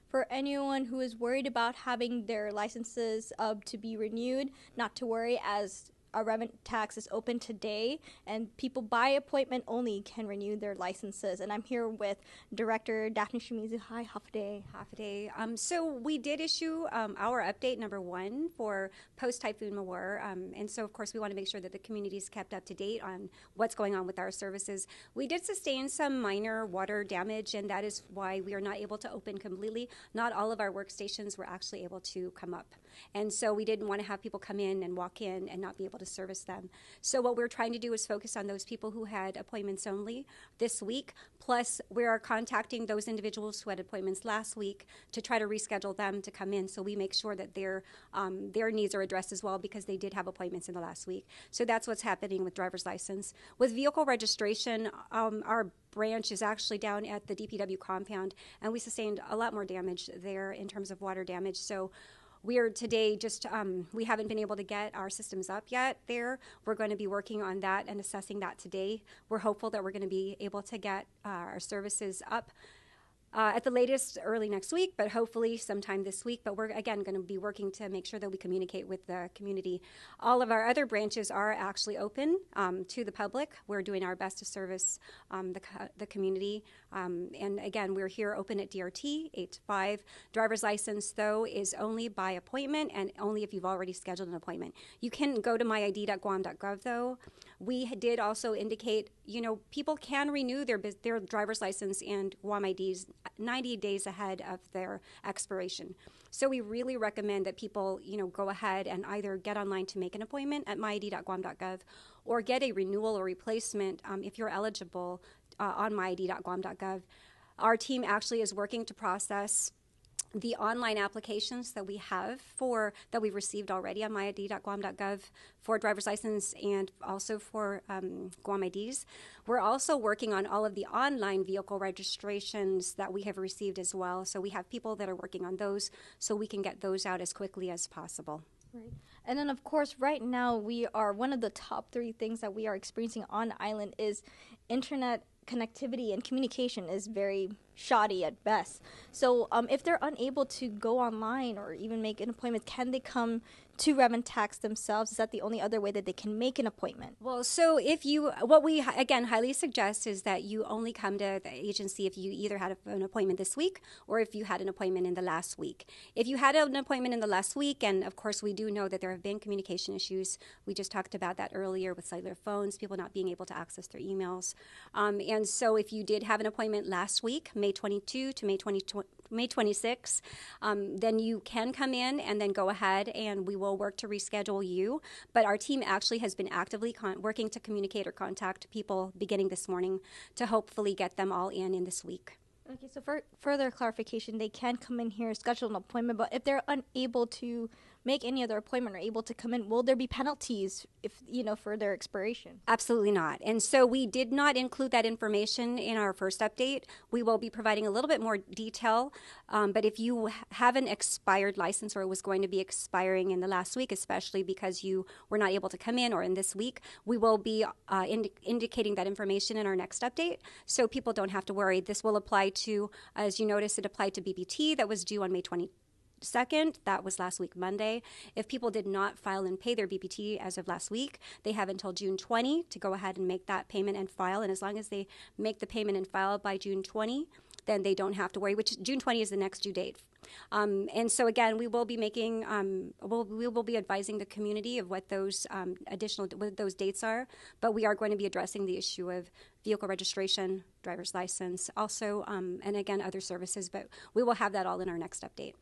for anyone who is worried about having their licenses to be renewed, not to worry, as our Rev Tax is open today, and people by appointment only can renew their licenses. And I'm here with Director Daphne Shimizu. Hi, half a day. Half a day. So we did issue our update number 1 for post-Typhoon Mawar. And so, of course, we want to make sure that the community is kept up to date on what's going on with our services. We did sustain some minor water damage, and that is why we are not able to open completely. Not all of our workstations were actually able to come up. And so we didn't want to have people come in and walk in and not be able to service them. So what we're trying to do is focus on those people who had appointments only this week, plus we are contacting those individuals who had appointments last week to try to reschedule them to come in, so we make sure that their needs are addressed as well, because they did have appointments in the last week. So that's what's happening with driver's license. With vehicle registration, our branch is actually down at the DPW compound, and we sustained a lot more damage there in terms of water damage. So we are today just, we haven't been able to get our systems up yet there. We're going to be working on that and assessing that today. We're hopeful that we're going to be able to get our services up at the latest early next week, but hopefully sometime this week. But we're, again, going to be working to make sure that we communicate with the community. All of our other branches are actually open to the public. We're doing our best to service the community. And again, we're here open at DRT 8 to 5. Driver's license, though, is only by appointment and only if you've already scheduled an appointment. You can go to myid.guam.gov, though. We did also indicate, people can renew their driver's license and Guam IDs 90 days ahead of their expiration. So we really recommend that people, go ahead and either get online to make an appointment at myid.guam.gov or get a renewal or replacement if you're eligible on myid.guam.gov. Our team actually is working to process the online applications that we have that we've received already on myid.guam.gov for driver's license and also for Guam IDs. We're also working on all of the online vehicle registrations that we have received as well. So we have people that are working on those so we can get those out as quickly as possible. Right. And then, of course, right now one of the top 3 things that we are experiencing on island is internet connectivity, and communication is very shoddy at best. So if they're unable to go online or even make an appointment, can they come to Rev Tax themselves? Is that the only other way that they can make an appointment? Well, so what we, again, highly suggest is that you only come to the agency if you either had an appointment this week or if you had an appointment in the last week. If you had an appointment in the last week, and of course we do know that there have been communication issues. We just talked about that earlier with cellular phones, people not being able to access their emails. And so if you did have an appointment last week, May 22 to May 26, then you can come in and then go ahead and we will work to reschedule you. But our team actually has been actively working to communicate or contact people beginning this morning to hopefully get them all in this week. Okay, so for further clarification, they can come in here, schedule an appointment, but if they're unable to make any other appointment or able to come in, will there be penalties for their expiration? Absolutely not. And so we did not include that information in our first update. We will be providing a little bit more detail, but if you have an expired license or it was going to be expiring in the last week, especially because you were not able to come in or in this week, we will be indicating that information in our next update so people don't have to worry. This will apply to, as you noticed, it applied to BBT that was due on May 22nd. That was last week, Monday. If people did not file and pay their BPT as of last week, they have until June 20 to go ahead and make that payment and file. And as long as they make the payment and file by June 20, then they don't have to worry, which June 20 is the next due date. And so again, we will be making, we will be advising the community of what those what those dates are, but we are going to be addressing the issue of vehicle registration, driver's license, also, and again, other services, but we will have that all in our next update.